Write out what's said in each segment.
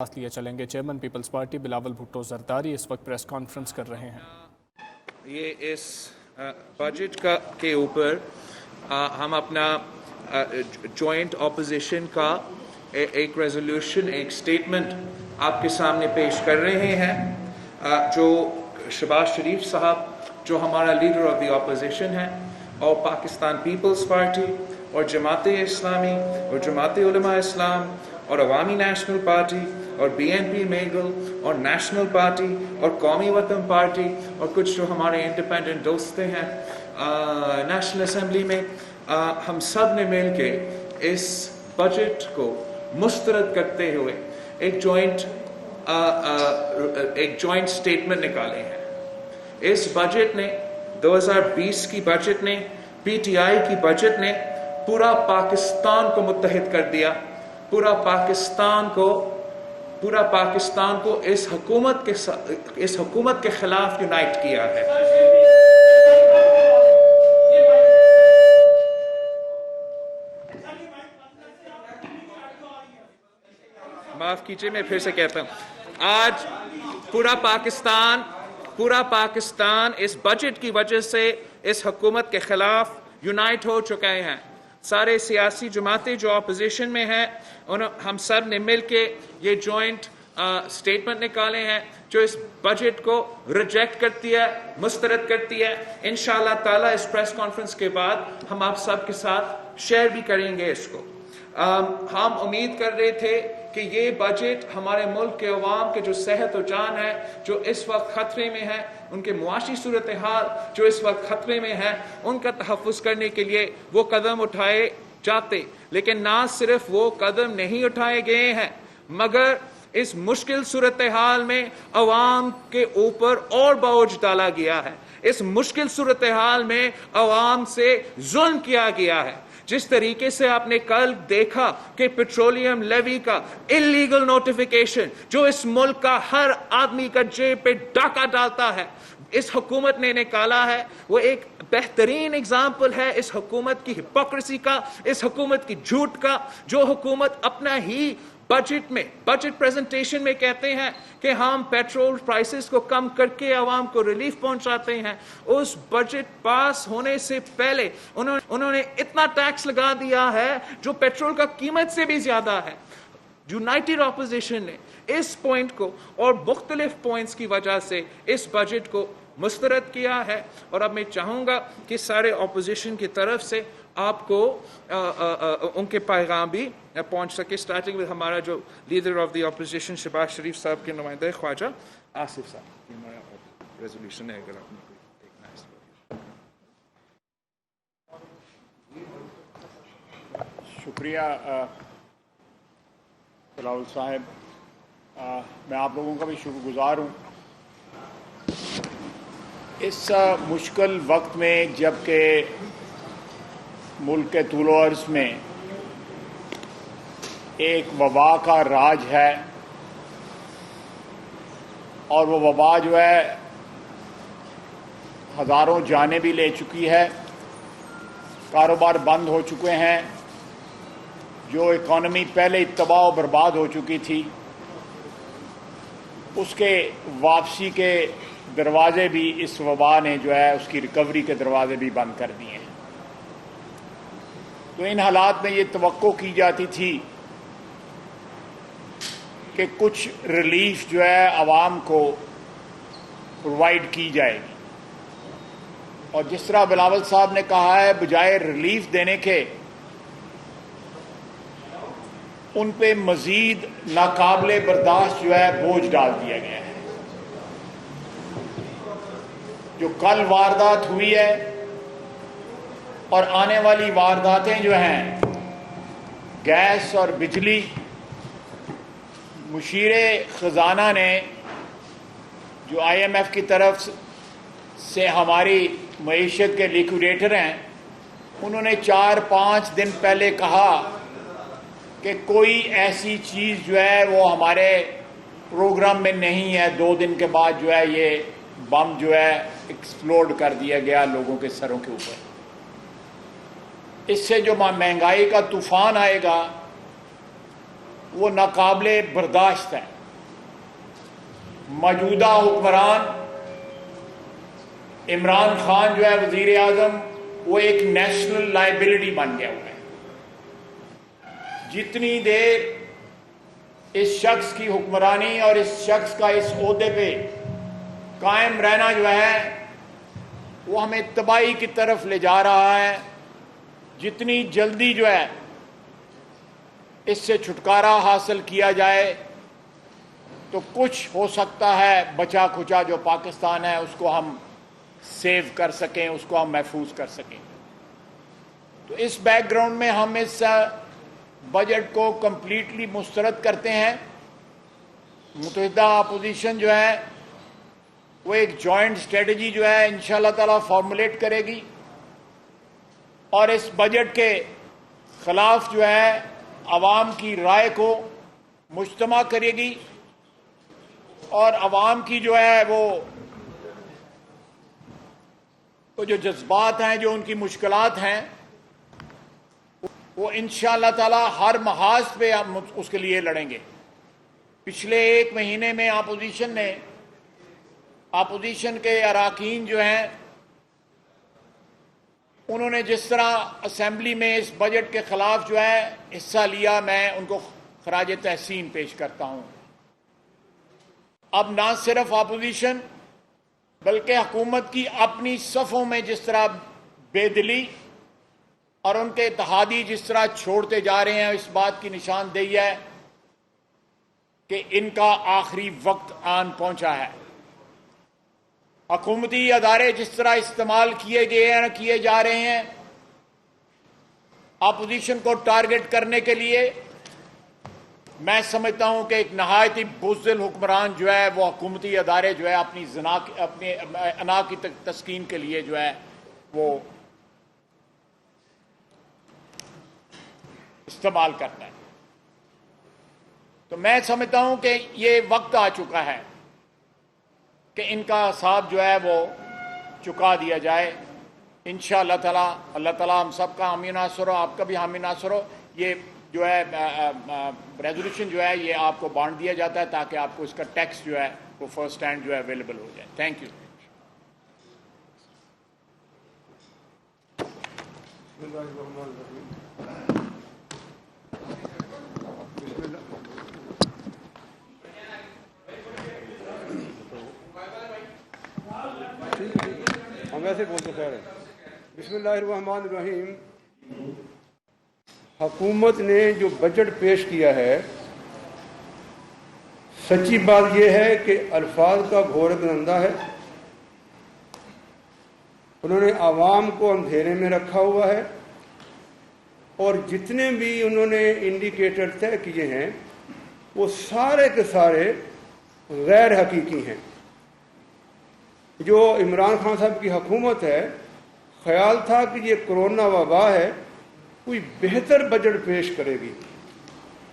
ساتھ لیے چلیں گے chairman Peoples Party Bilawal Bhutto Zardari اس وقت پریس کانفرنس کر رہے ہیں۔ یہ اس بجٹ کے اوپر ہم اپنا جوائنٹ اپوزیشن کا ایک ریزولوشن ایک سٹیٹمنٹ آپ کے سامنے پیش کر رہے ہیں جو شہباز شریف صاحب جو ہمارا لیڈر آف دی اپوزیشن ہے اور پاکستان پیپلز پارٹی اور جماعت اسلامی اور جماعت علماء اسلام اور عوامی نیشنل پارٹی اور بی این پی میگل اور نیشنل پارٹی اور قومی وطن پارٹی اور کچھ جو ہمارے انڈیپینڈنٹ دوست ہیں نیشنل اسمبلی میں ہم سب نے مل کے اس بجٹ کو مسترد کرتے ہوئے ایک جوائنٹ سٹیٹمنٹ نکالے ہیں۔ اس بجٹ نے 2020 کی بجٹ نے پی ٹی آئی کی بجٹ نے پورا پاکستان کو متحد کر دیا، پورا پاکستان کو اس حکومت کے خلاف یونائٹ کیا ہے۔ معاف کیجئے میں پھر سے کہتا ہوں، آج پورا پاکستان اس بجٹ کی وجہ سے اس حکومت کے خلاف یونائٹ ہو چکے ہیں۔ سارے سیاسی جماعتیں جو اپوزیشن میں ہیں ہم سب نے مل کے یہ جوائنٹ سٹیٹمنٹ نکالے ہیں جو اس بجٹ کو ریجیکٹ کرتی ہے، مسترد کرتی ہے۔ انشاءاللہ تعالی اس پریس کانفرنس کے بعد ہم آپ سب کے ساتھ شیئر بھی کریں گے اس کو۔ ہم امید کر رہے تھے کہ یہ بجٹ ہمارے ملک کے عوام کے جو صحت و جان ہے جو اس وقت خطرے میں ہے، ان کے معاشی صورتحال جو اس وقت خطرے میں ہے، ان کا تحفظ کرنے کے لیے وہ قدم اٹھائے جاتے، لیکن نہ صرف وہ قدم نہیں اٹھائے گئے ہیں مگر اس مشکل صورتحال میں عوام کے اوپر اور بوجھ ڈالا گیا ہے۔ اس مشکل صورتحال میں عوام سے ظلم کیا گیا ہے۔ جس طریقے سے آپ نے کل دیکھا کہ پیٹرولیم لیوی کا انلیگل نوٹیفیکیشن جو اس ملک کا ہر آدمی کا جیب پہ ڈاکہ ڈالتا ہے، اس حکومت نے نکالا ہے، وہ ایک بہترین اگزامپل ہے اس حکومت کی ہپوکریسی کا، اس حکومت کی جھوٹ کا، جو حکومت اپنا ہی بجٹ پریزنٹیشن میں کہتے ہیں کہ ہم پیٹرول پرائسز کو کم کر کے عوام کو ریلیف پہنچاتے ہیں۔ اس بجٹ پاس ہونے سے پہلے انہوں نے اتنا ٹیکس لگا دیا ہے جو پیٹرول کا قیمت سے بھی زیادہ ہے۔ یونائٹڈ اپوزیشن نے اس پوائنٹ کو اور مختلف پوائنٹس کی وجہ سے اس بجٹ کو مسترد کیا ہے، اور اب میں چاہوں گا کہ سارے اپوزیشن کی طرف سے آپ کو ان کے پیغام بھی پہنچ سکے، سٹارٹنگ with ہمارا جو leader of the opposition Shahbaz Sharif صاحب کے نمائندہ خواجہ آصف صاحب۔ ہمارا ریزولوشن ہے، اگر آپ نے کوئی دیکھنا ہے۔ شکریہ بلاول صاحب، میں آپ لوگوں کا بھی شکر گزار ہوں۔ اس مشکل وقت میں جب کہ ملک کے طول و عرض میں ایک وبا کا راج ہے اور وہ وبا جو ہے ہزاروں جانیں بھی لے چکی ہے، کاروبار بند ہو چکے ہیں، جو اکانومی پہلے تباہ و برباد ہو چکی تھی اس کے واپسی کے دروازے بھی اس وبا نے جو ہے اس کی ریکوری کے دروازے بھی بند کر دیے ہیں۔ تو ان حالات میں یہ توقع کی جاتی تھی کہ کچھ ریلیف جو ہے عوام کو پرووائڈ کی جائے گی، اور جس طرح بلاول صاحب نے کہا ہے بجائے ریلیف دینے کے ان پہ مزید ناقابل برداشت جو ہے بوجھ ڈال دیا گیا ہے۔ جو کل واردات ہوئی ہے اور آنے والی وارداتیں جو ہیں گیس اور بجلی، مشیر خزانہ نے جو آئی ایم ایف کی طرف سے ہماری معیشت کے لیکوڈیٹر ہیں، انہوں نے 4-5 دن پہلے کہا کہ کوئی ایسی چیز جو ہے وہ ہمارے پروگرام میں نہیں ہے۔ 2 دن کے بعد جو ہے یہ بم جو ہے ایکسپلوڈ کر دیا گیا لوگوں کے سروں کے اوپر۔ اس سے جو مہنگائی کا طوفان آئے گا وہ ناقابل برداشت ہے. موجودہ حکمران عمران خان جو ہے وزیر اعظم، وہ ایک نیشنل لائبلٹی بن گیا ہوا ہے. جتنی دیر اس شخص کی حکمرانی اور اس شخص کا اس عہدے پہ قائم رہنا جو ہے وہ ہمیں تباہی کی طرف لے جا رہا ہے. جتنی جلدی جو ہے اس سے چھٹکارا حاصل کیا جائے تو کچھ ہو سکتا ہے بچا کھچا جو پاکستان ہے اس کو ہم سیو کر سکیں، اس کو ہم محفوظ کر سکیں. تو اس بیک گراؤنڈ میں ہم اس بجٹ کو کمپلیٹلی مسترد کرتے ہیں. متحدہ اپوزیشن جو ہے وہ ایک جوائنٹ اسٹریٹجی جو ہے انشاءاللہ تعالی فارمولیٹ کرے گی اور اس بجٹ کے خلاف جو ہے عوام کی رائے کو مجتمع کرے گی اور عوام کی جو ہے وہ جو جذبات ہیں، جو ان کی مشکلات ہیں، وہ انشاءاللہ تعالی ہر محاذ پہ ہم اس کے لیے لڑیں گے. پچھلے ایک مہینے میں اپوزیشن کے اراکین جو ہیں انہوں نے جس طرح اسمبلی میں اس بجٹ کے خلاف جو ہے حصہ لیا، میں ان کو خراج تحسین پیش کرتا ہوں. اب نہ صرف اپوزیشن بلکہ حکومت کی اپنی صفوں میں جس طرح بے دلی اور ان کے اتحادی جس طرح چھوڑتے جا رہے ہیں، اس بات کی نشاندہی ہے کہ ان کا آخری وقت آن پہنچا ہے. حکومتی ادارے جس طرح استعمال کیے جا رہے ہیں اپوزیشن کو ٹارگٹ کرنے کے لیے، میں سمجھتا ہوں کہ ایک نہایت ہی بزدل حکمران جو ہے وہ حکومتی ادارے جو ہے اپنی انا کی تسکین کے لیے جو ہے وہ استعمال کرتا ہے. تو میں سمجھتا ہوں کہ یہ وقت آ چکا ہے کہ ان کا حساب جو ہے وہ چکا دیا جائے. انشاءاللہ تعالی اللہ تعالی ہم سب کا حامی ناصر ہو، آپ کا بھی حامی ناصر ہو. یہ جو ہے ریزولوشن جو ہے یہ آپ کو بانٹ دیا جاتا ہے تاکہ آپ کو اس کا ٹیکسٹ جو ہے وہ فرسٹ ہینڈ جو ہے اویلیبل ہو جائے. Thank you. ہم ایسے بولتے خیر ہیں. بسم اللہ الرحمن الرحیم. حکومت نے جو بجٹ پیش کیا ہے، سچی بات یہ ہے کہ الفاظ کا گھور گندا ہے. انہوں نے عوام کو اندھیرے میں رکھا ہوا ہے اور جتنے بھی انہوں نے انڈیکیٹر طے کیے ہیں وہ سارے کے سارے غیر حقیقی ہیں. جو عمران خان صاحب کی حکومت ہے، خیال تھا کہ یہ کرونا وبا ہے، کوئی بہتر بجٹ پیش کرے گی،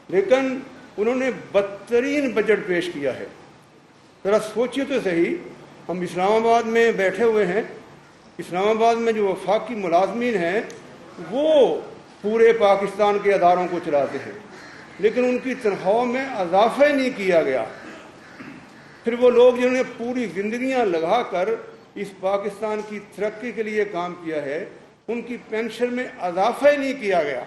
لیکن انہوں نے بدترین بجٹ پیش کیا ہے. ذرا سوچیے تو صحیح، ہم اسلام آباد میں بیٹھے ہوئے ہیں. اسلام آباد میں جو وفاقی ملازمین ہیں وہ پورے پاکستان کے اداروں کو چلاتے ہیں، لیکن ان کی تنخواہوں میں اضافہ ہی نہیں کیا گیا. پھر وہ لوگ جنہوں نے پوری زندگیاں لگا کر اس پاکستان کی ترقی کے لیے کام کیا ہے، ان کی پینشن میں اضافہ ہی نہیں کیا گیا.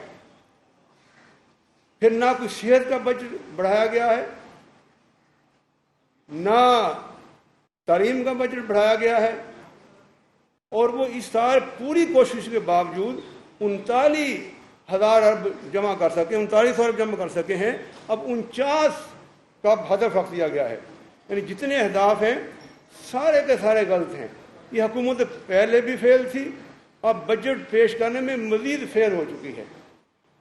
پھر نہ کوئی صحت کا بجٹ بڑھایا گیا ہے، نہ تعلیم کا بجٹ بڑھایا گیا ہے، اور وہ اس سال پوری کوشش کے باوجود 39,000 ارب جمع کر سکے، 39 ارب جمع کر سکے ہیں. اب 49 کا ہدف رکھ دیا گیا ہے. یعنی جتنے اہداف ہیں سارے کے سارے غلط ہیں. یہ حکومت پہلے بھی فیل تھی، اب بجٹ پیش کرنے میں مزید فیل ہو چکی ہے،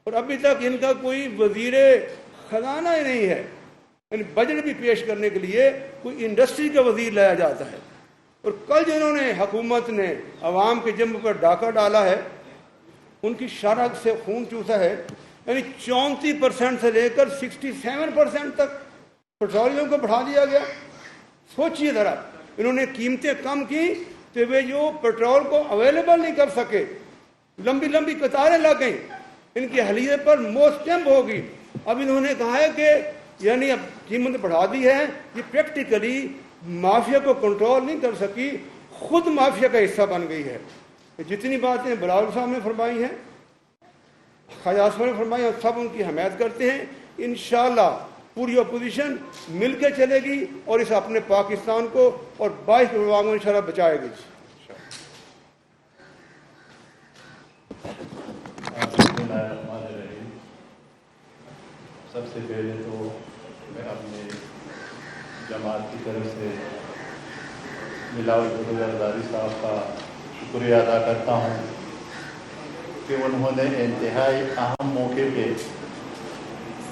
اور ابھی تک ان کا کوئی وزیر خزانہ ہی نہیں ہے. یعنی بجٹ بھی پیش کرنے کے لیے کوئی انڈسٹری کا وزیر لایا جاتا ہے. اور کل جنہوں نے حکومت نے عوام کے جنب پر ڈاکہ ڈالا ہے ان کی شرح سے خون چوسا ہے. یعنی 34% سے لے کر 67% تک پیٹرولیم کو بڑھا دیا گیا. سوچئے ذرا، انہوں نے قیمتیں کم کی تو وہ جو پیٹرول کو اویلیبل نہیں کر سکے، لمبی لمبی قطاریں لگ گئیں، ان کی اہلیت پر موسٹمپ ہوگی. اب انہوں نے کہا ہے کہ یعنی اب قیمت بڑھا دی ہے، یہ پریکٹیکلی مافیا کو کنٹرول نہیں کر سکی، خود مافیا کا حصہ بن گئی ہے۔ جتنی باتیں بلاول صاحب نے فرمائی ہیں، خواجہ آصف نے فرمائی ہیں، سب ان کی حمایت کرتے ہیں۔ انشاءاللہ پوری اپوزیشن مل کے چلے گی اور اس اپنے پاکستان کو اور 22 فروری کو انشاءاللہ بچائے گی۔ سب سے پہلے تو میں اپنے جماعت کی طرف سے بلاول بھٹو زرداری صاحب کا شکریہ ادا کرتا ہوں کہ انہوں نے انتہائی اہم موقع پہ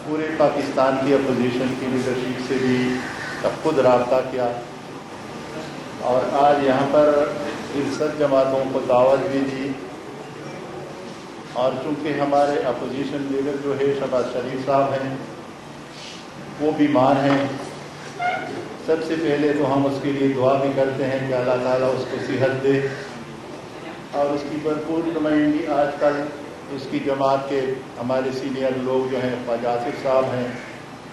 پورے پاکستان کی اپوزیشن کی لیڈرشپ سے بھی خود رابطہ کیا اور آج یہاں پر 63 جماعتوں کو دعوت بھی دی۔ اور چونکہ ہمارے اپوزیشن لیڈر جو ہے شہباز شریف صاحب ہیں وہ بیمار ہیں، سب سے پہلے تو ہم اس کے لیے دعا بھی کرتے ہیں کہ اللہ تعالیٰ اس کو صحت دے اور اس کی بھرپور نمائندگی آج کل اس کی جماعت کے ہمارے سینئر لوگ جو ہیں خواجہ آصف صاحب ہیں،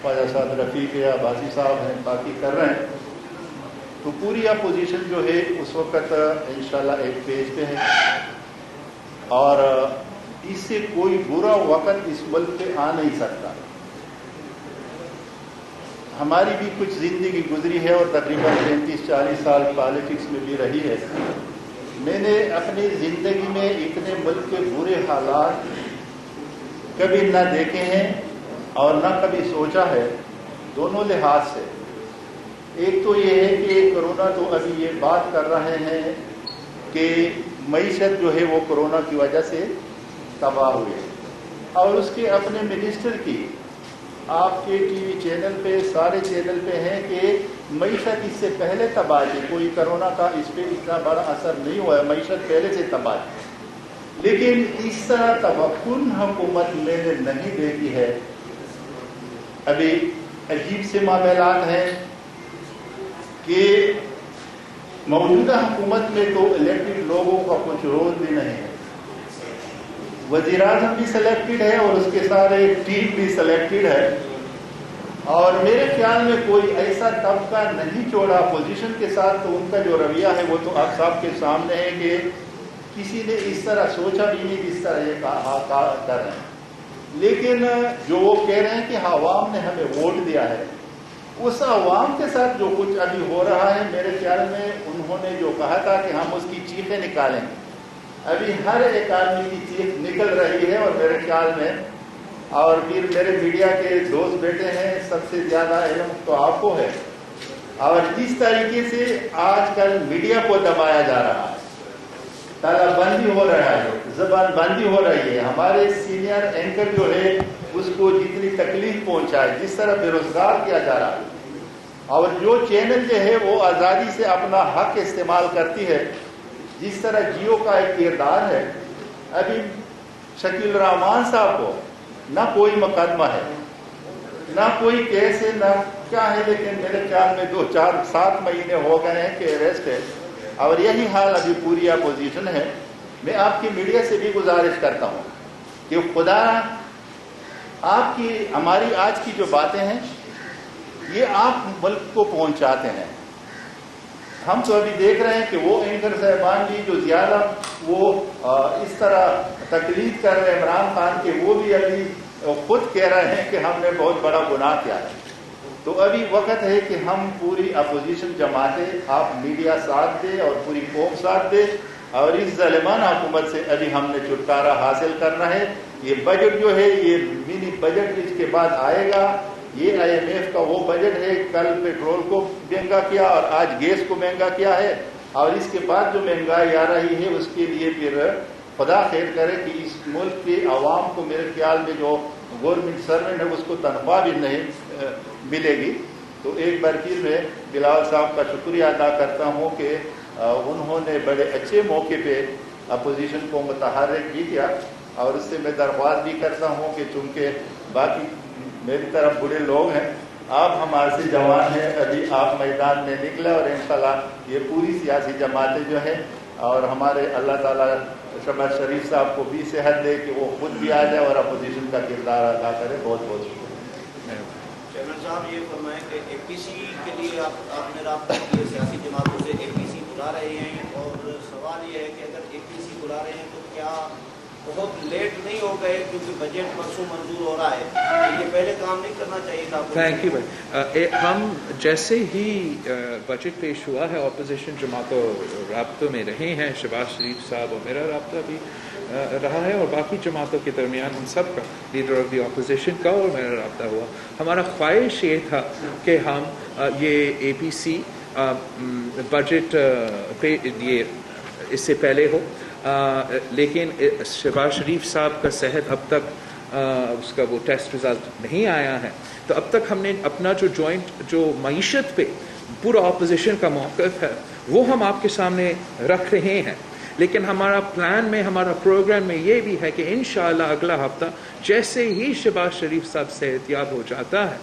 خواجہ سعد رفیق یا عباسی صاحب ہیں، باقی کر رہے ہیں۔ تو پوری اپوزیشن جو ہے اس وقت انشاءاللہ ایک پیج پہ ہے اور اس سے کوئی برا وقت اس ملک پہ آ نہیں سکتا۔ ہماری بھی کچھ زندگی گزری ہے اور تقریباً 35-40 سال پالیٹکس میں بھی رہی ہے۔ میں نے اپنی زندگی میں اتنے ملک کے برے حالات کبھی نہ دیکھے ہیں اور نہ کبھی سوچا ہے، دونوں لحاظ سے۔ ایک تو یہ ہے کہ کرونا تو ابھی یہ بات کر رہے ہیں کہ معیشت جو ہے وہ کرونا کی وجہ سے تباہ ہوئی اور اس کے اپنے منسٹر کی آپ کے ٹی وی چینل پہ سارے چینل پہ ہیں کہ معیشت اس سے پہلے تباہ تھی، کوئی کرونا کا اس پہ اتنا بڑا اثر نہیں ہوا ہے، معیشت پہلے سے تباہ تھی۔ لیکن اس طرح تمکن حکومت میں نے نہیں دیکھی ہے۔ ابھی عجیب سے معاملات ہیں کہ موجودہ حکومت میں تو الیکٹڈ لوگوں کا کچھ رول بھی نہیں ہے، وزیر اعظم بھی سلیکٹڈ ہے اور اس کے سارے ٹیم بھی سلیکٹڈ ہے، اور میرے خیال میں کوئی ایسا طبقہ نہیں چھوڑا اپوزیشن کے ساتھ، تو ان کا جو رویہ ہے وہ تو آپ سب کے سامنے ہے کہ کسی نے اس طرح سوچا بھی نہیں جس طرح یہ کر رہے ہیں۔ لیکن جو وہ کہہ رہے ہیں کہ عوام نے ہمیں ووٹ دیا ہے، اس عوام کے ساتھ جو کچھ ابھی ہو رہا ہے، میرے خیال میں انہوں نے جو کہا تھا کہ ہم اس کی چیخیں نکالیں گے، ابھی ہر ایک آدمی کی چیخ نکل رہی ہے، اور میرے خیال میں اور پھر میرے میڈیا کے دوست بیٹے ہیں، سب سے زیادہ علم تو آپ کو ہے، اور جس طریقے سے آج کل میڈیا کو دبایا جا رہا ہے، تالا بندی ہو رہا ہے، زبان بندی ہو رہی ہے، ہمارے سینئر اینکر جو ہے اس کو جتنی تکلیف پہنچائے، جس طرح بے روزگار کیا جا رہا ہے، اور جو چینل جو ہے وہ آزادی سے اپنا حق استعمال کرتی ہے، جس طرح جیو کا ایک کردار ہے، ابھی شکیل الرحمان صاحب کو نہ کوئی مقدمہ ہے، نہ کوئی کیس ہے، نہ کیا ہے، لیکن میرے خیال میں 2-4-7 مہینے ہو گئے ہیں کہ اریسٹ ہے، اور یہی حال ابھی پوری اپوزیشن ہے۔ میں آپ کی میڈیا سے بھی گزارش کرتا ہوں کہ خدا آپ کی ہماری آج کی جو باتیں ہیں یہ آپ ملک کو پہنچاتے ہیں۔ ہم تو ابھی دیکھ رہے ہیں کہ وہ اینکر صاحبان بھی جو زیادہ وہ اس طرح تقلید کر رہے ہیں عمران خان کے، وہ بھی ابھی خود کہہ رہے ہیں کہ ہم نے بہت بڑا گناہ کیا ہے۔ تو ابھی وقت ہے کہ ہم پوری اپوزیشن جماعتیں، آپ میڈیا ساتھ دے اور پوری قوم ساتھ دے، اور اس ظالمانہ حکومت سے ابھی ہم نے چھٹکارا حاصل کرنا ہے۔ یہ بجٹ جو ہے یہ منی بجٹ اس کے بعد آئے گا، یہ IMF کا وہ بجٹ ہے، کل پیٹرول کو مہنگا کیا اور آج گیس کو مہنگا کیا ہے، اور اس کے بعد جو مہنگائی آ رہی ہے اس کے لیے پھر خدا خیر کرے کہ اس ملک کے عوام کو میرے خیال میں جو گورنمنٹ سروینٹ ہے اس کو تنخواہ بھی نہیں ملے گی۔ تو ایک بار پھر میں بلاول صاحب کا شکریہ ادا کرتا ہوں کہ انہوں نے بڑے اچھے موقع پہ اپوزیشن کو متحرک بھی کیا، اور اس سے میں درخواست بھی کرتا ہوں کہ چونکہ باقی میری طرف بڑے لوگ ہیں، آپ ہمارے سے جوان ہیں، ابھی آپ میدان میں نکلے، اور انشاءاللہ یہ پوری سیاسی جماعتیں جو ہیں، اور ہمارے اللہ تعالیٰ شہباز شریف صاحب کو بھی صحت دے کہ وہ خود بھی آ جائے اور اپوزیشن کا کردار ادا کرے۔ بہت بہت شکریہ۔ چیئرمین صاحب یہ فرمائیں کہ اے پی سی کے لیے آپ نے رابطہ کیا سیاسی جماعتوں سے، اے پی سی بلا رہے ہیں، اور سوال یہ ہے کہ اگر اے پی سی بلا رہے ہیں تو کیا بہت لیٹ نہیں ہو گئے، کیونکہ بجٹ پرسوں منظور ہو رہا ہے، یہ پہلے کام نہیں کرنا چاہیے تھا؟ تھینک یو بھائی. ہم جیسے ہی بجٹ پیش ہوا ہے اپوزیشن جماعتوں رابطوں میں رہے ہیں، شہباز شریف صاحب اور میرا رابطہ بھی رہا ہے، اور باقی جماعتوں کے درمیان ہم سب کا، لیڈر آف دی اپوزیشن کا اور میرا رابطہ ہوا. ہمارا خواہش یہ تھا کہ ہم یہ اے پی سی بجٹ پہ یہ اس سے پہلے ہو، لیکن شہباز شریف صاحب کا صحت اب تک اس کا وہ ٹیسٹ رزلٹ نہیں آیا ہے، تو اب تک ہم نے اپنا جو جوائنٹ جو معیشت پہ پورا اپوزیشن کا موقف ہے وہ ہم آپ کے سامنے رکھ رہے ہیں. لیکن ہمارا پلان میں، ہمارا پروگرام میں یہ بھی ہے کہ انشاءاللہ اگلا ہفتہ جیسے ہی شہباز شریف صاحب صحت یاب ہو جاتا ہے،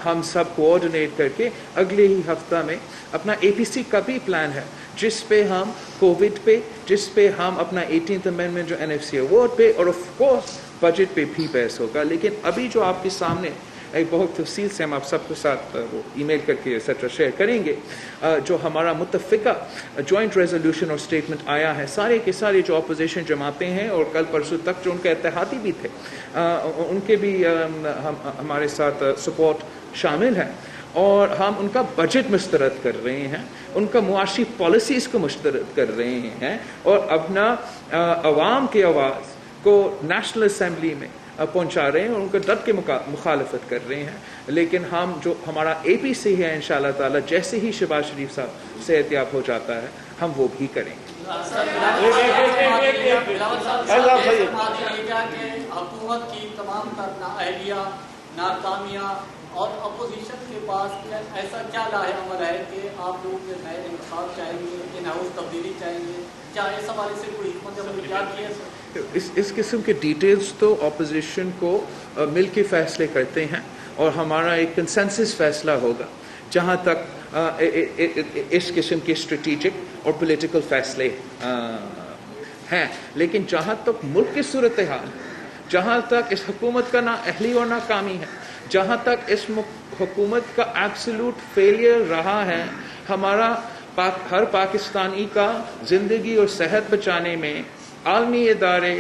ہم سب کوآرڈینیٹ کر کے اگلے ہی ہفتہ میں اپنا اے پی سی کا بھی پلان ہے، جس پہ ہم کووڈ پہ، جس پہ ہم اپنا 18th امینڈمنٹ جو NFC ایوارڈ پہ، اور آف کورس بجٹ پہ بھی بحث ہوگا. لیکن ابھی جو آپ کے سامنے ایک بہت تفصیل سے ہم آپ سب کے ساتھ وہ ای میل کر کے ایٹسٹرا شیئر کریں گے، جو ہمارا متفقہ جوائنٹ ریزولوشن اور اسٹیٹمنٹ آیا ہے، سارے کے سارے جو اپوزیشن جماعتیں ہیں اور کل پرسوں تک جو ان کے اتحادی بھی تھے، ان کے بھی ہمارے ساتھ سپورٹ شامل ہے، اور ہم ان کا بجٹ مسترد کر رہے ہیں، ان کا معاشی پالیسیز کو مسترد کر رہے ہیں، اور اپنا عوام کی آواز کو نیشنل اسمبلی میں پہنچا رہے ہیں، اور ان کو ڈٹ کے مخالفت کر رہے ہیں. لیکن ہم جو ہمارا اے پی سی ہے انشاءاللہ تعالی جیسے ہی شہباز شریف صاحب صحت یاب ہو جاتا ہے ہم وہ بھی کریں گے. حکومت کی تمام اہلیہ ناکامیاں اور اپوزیشن کے پاس ایسا کیا لاہ عمل ہے کہ آپ لوگ کے نئے انتخاب چاہیں گے، ان ہاؤس تبدیلی چاہیں گے، کیا اس حوالے سے کوئی حکمت عمل کیا کیا ہے؟ اس قسم کے ڈیٹیلز تو اپوزیشن کو مل کے فیصلے کرتے ہیں، اور ہمارا ایک کنسنسس فیصلہ ہوگا جہاں تک اس قسم کے اسٹریٹجک اور پولیٹیکل فیصلے ہیں. لیکن جہاں تک ملک کی صورتحال، جہاں تک اس حکومت کا نااہلی اور ناکامی ہے، جہاں تک اس حکومت کا ایبسولوٹ فیلئر رہا ہے ہمارا ہر پاکستانی کا زندگی اور صحت بچانے میں، عالمی ادارے،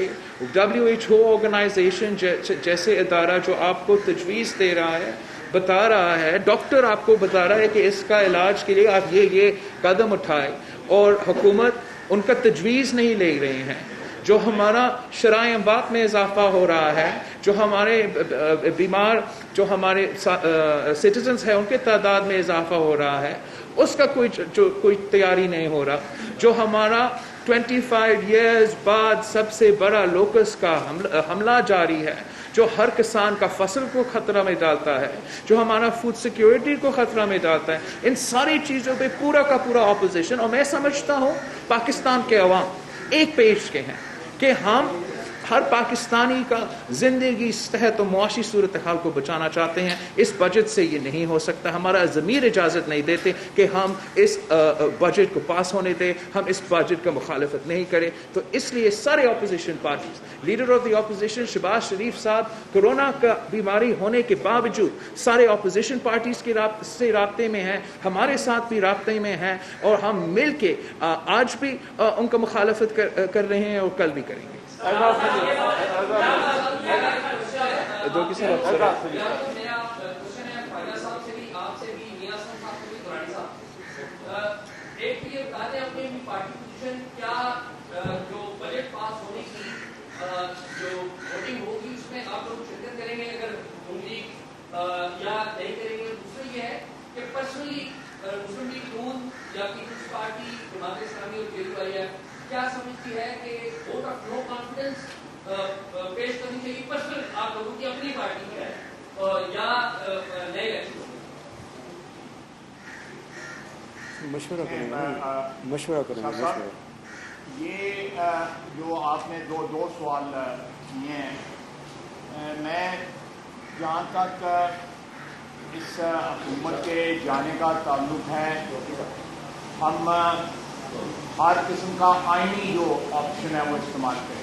WHO آرگنائزیشن جیسے ادارہ جو آپ کو تجویز دے رہا ہے، بتا رہا ہے، ڈاکٹر آپ کو بتا رہا ہے کہ اس کا علاج کے لیے آپ یہ قدم اٹھائے، اور حکومت ان کا تجویز نہیں لے رہے ہیں. جو ہمارا شرائع اموات میں اضافہ ہو رہا ہے، جو ہمارے بیمار، جو ہمارے سٹیزنز ہیں ان کے تعداد میں اضافہ ہو رہا ہے، اس کا کوئی تیاری نہیں ہو رہا. جو ہمارا 25 ایئرز بعد سب سے بڑا لوکس کا حملہ جاری ہے، جو ہر کسان کا فصل کو خطرہ میں ڈالتا ہے، جو ہمارا فوڈ سیکیورٹی کو خطرہ میں ڈالتا ہے، ان ساری چیزوں پہ پورا کا پورا اپوزیشن، اور میں سمجھتا ہوں پاکستان کے عوام ایک پیج کے ہیں کہ ہم ہر پاکستانی کا زندگی، صحت و معاشی صورتحال کو بچانا چاہتے ہیں. اس بجٹ سے یہ نہیں ہو سکتا، ہمارا ضمیر اجازت نہیں دیتے کہ ہم اس بجٹ کو پاس ہونے دیں، ہم اس بجٹ کا مخالفت نہیں کریں. تو اس لیے سارے opposition parties, leader of the opposition Shahbaz Sharif صاحب کورونا کا بیماری ہونے کے باوجود سارے اپوزیشن پارٹیز کے سے رابطے میں ہیں، ہمارے ساتھ بھی رابطے میں ہیں، اور ہم مل کے آج بھی ان کا مخالفت کر رہے ہیں اور کل بھی کریں گے. کیا سمجھتی ہے کہ ووٹ آف نو کانفیڈنس پیش کرنی چاہیے پرسنل آپ لوگوں کی اپنی پارٹی کی ہے یا نئے الیکشن؟ مشورہ کریں. یہ جو آپ نے دو سوال کیے ہیں، میں جہاں تک اس حکومت کے جانے کا تعلق ہے، ہم ہر قسم کا آئینی جو آپشن ہے وہ استعمال کریں.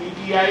PTI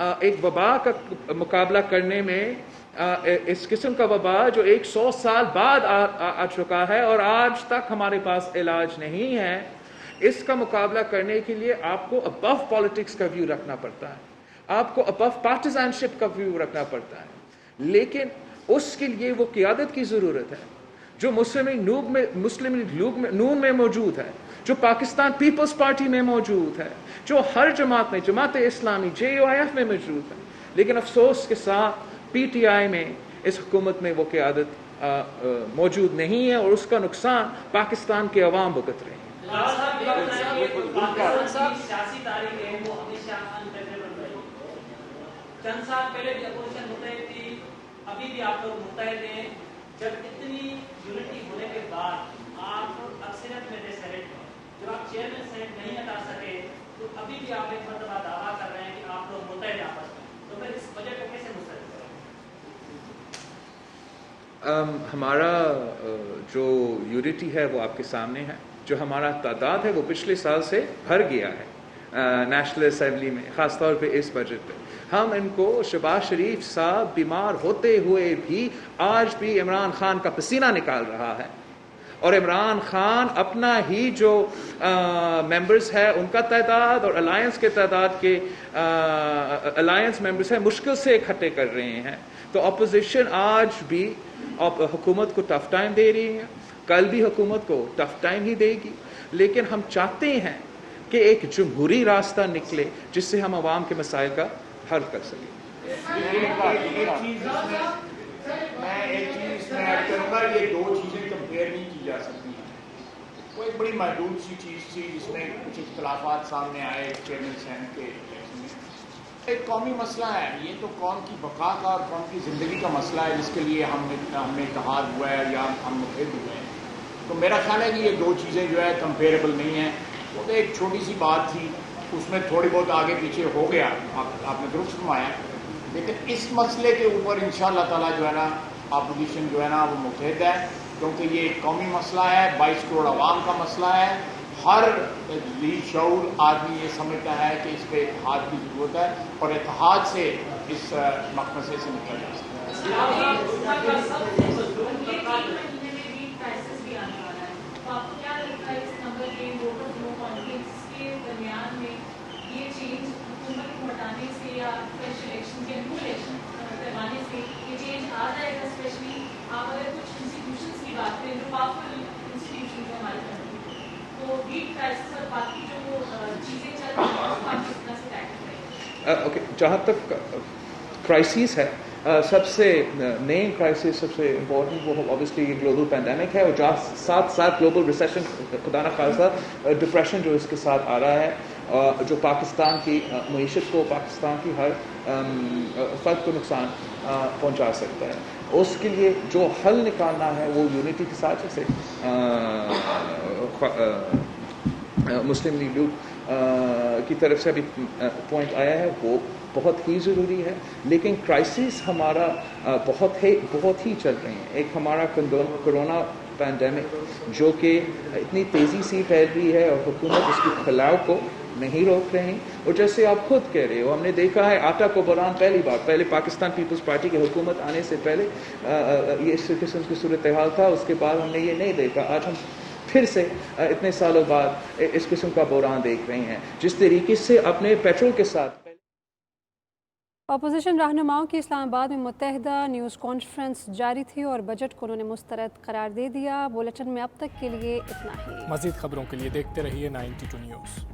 ایک وبا کا مقابلہ کرنے میں اس قسم کا وبا جو 100 سال بعد آ چکا ہے اور آج تک ہمارے پاس علاج نہیں ہے، اس کا مقابلہ کرنے کے لیے آپ کو ابو پالیٹکس کا ویو رکھنا پڑتا ہے، آپ کو ابو پارٹیزن شپ کا ویو رکھنا پڑتا ہے، لیکن اس کے لیے وہ قیادت کی ضرورت ہے جو مسلم لیگ نون میں موجود ہے، جو پاکستان پیپلز پارٹی میں موجود ہے، جو ہر جماعت میں، جماعت اسلامی JUIF میں موجود ہے، لیکن افسوس کے ساتھ PTI میں اس حکومت میں وہ قیادت موجود نہیں ہے اور اس کا نقصان پاکستان کے عوام بھگت رہے ہیں۔ سیاسی تاریخ ہے وہ ہمیشہ انٹیگریبل رہی، چند سال پہلے بھی اپوزیشن متحد تھی، ابھی بھی آپ لوگ متحد ہیں، جب اتنی یونٹی ہونے کے بعد آپ اکثریت میں تھے سینٹ میں، جب آپ چیئرمین سینٹ نہیں ہٹا سکے تو ابھی بھی آپ ایک مرتبہ دعویٰ کر رہے ہیں کہ آپ لوگ متحد آپس میں، تو پھر اس وجہ کو کیسے مسترد کریں؟ ہمارا جو یونٹی ہے وہ آپ کے سامنے ہے، جو ہمارا تعداد ہے وہ پچھلے سال سے بڑھ گیا ہے نیشنل اسمبلی میں، خاص طور پہ اس بجٹ پہ۔ ہم ان کو شہباز شریف صاحب بیمار ہوتے ہوئے بھی آج بھی عمران خان کا پسینہ نکال رہا ہے، اور عمران خان اپنا ہی جو ممبرز ہے ان کا تعداد اور الائنس کے تعداد کے الائنس ممبرز ہیں مشکل سے اکٹھے کر رہے ہیں۔ تو اپوزیشن آج بھی حکومت کو ٹف ٹائم دے رہی ہے، کل بھی حکومت کو ٹف ٹائم ہی دے گی، لیکن ہم چاہتے ہیں کہ ایک جمہوری راستہ نکلے جس سے ہم عوام کے مسائل کا حل کر سکیں۔ میں ایک چیز میں ایڈ کروں گا، یہ دو چیزیں کمپیئر نہیں کی جا سکتی ہیں۔ وہ ایک بڑی محدود سی چیز تھی جس میں کچھ اختلافات سامنے آئے چیئرمین سینٹ کے الیکشن میں۔ ایک قومی مسئلہ ہے، یہ تو قوم کی بقا کا اور قوم کی زندگی کا مسئلہ ہے جس کے لیے ہم نے اتحاد ہوا ہے یا ہم متحد ہوئے ہیں۔ تو میرا خیال ہے کہ یہ دو چیزیں جو ہے کمپیریبل نہیں ہیں۔ وہ تو ایک چھوٹی سی بات تھی، اس میں تھوڑی بہت آگے پیچھے ہو گیا، آپ نے درست فرمایا، لیکن اس مسئلے کے اوپر انشاءاللہ تعالیٰ جو ہے نا اپوزیشن جو ہے نا وہ متحد ہے، کیونکہ یہ ایک قومی مسئلہ ہے، 22 کروڑ عوام کا مسئلہ ہے۔ ہر ذی شعور آدمی یہ سمجھتا ہے کہ اس پہ اتحاد کی ضرورت ہے اور اتحاد سے اس مقنصے سے نکلا جا سکتا ہے۔ جہاں تک کرائسس ہے، سب سے نئی کرائسس سب سے امپورٹنٹ وہ اوبیسلی یہ گلوبل پینڈیمک ہے، اور ساتھ ساتھ گلوبل ریسیشن، خدا نخواستہ ڈپریشن جو اس کے ساتھ آ رہا ہے، جو پاکستان کی معیشت کو، پاکستان کی ہر فرد کو نقصان پہنچا سکتا ہے۔ اس کے لیے جو حل نکالنا ہے وہ یونٹی کے ساتھ، جیسے مسلم لیگ کی طرف سے ابھی پوائنٹ آیا ہے، وہ بہت ہی ضروری ہے، لیکن کرائسس ہمارا بہت ہی چل رہے ہیں۔ ایک ہمارا کرونا پینڈیمک جو کہ اتنی تیزی سے پھیل رہی ہے اور حکومت اس کی پھیلاؤ کو نہیں روک رہے ہیں، اور جیسے آپ خود کہہ رہے ہو، ہم نے دیکھا ہے آٹا کو بحران پہلے پاکستان پیپلز پارٹی کی حکومت آنے سے پہلے یہ اس قسم کی صورتحال تھا، اس کے بعد ہم نے یہ نہیں دیکھا۔ آج ہم پھر سے اتنے سالوں بعد اس قسم کا بحران دیکھ رہے ہیں، جس طریقے سے اپنے پیٹرول کے ساتھ۔ اپوزیشن رہنماؤں کی اسلام آباد میں متحدہ نیوز کانفرنس جاری تھی اور بجٹ کو انہوں نے مسترد قرار دے دیا۔ بلیٹن میں اب تک کے لیے اتنا ہی۔ مزید خبروں کے لیے دیکھتے رہیے 92 نیوز۔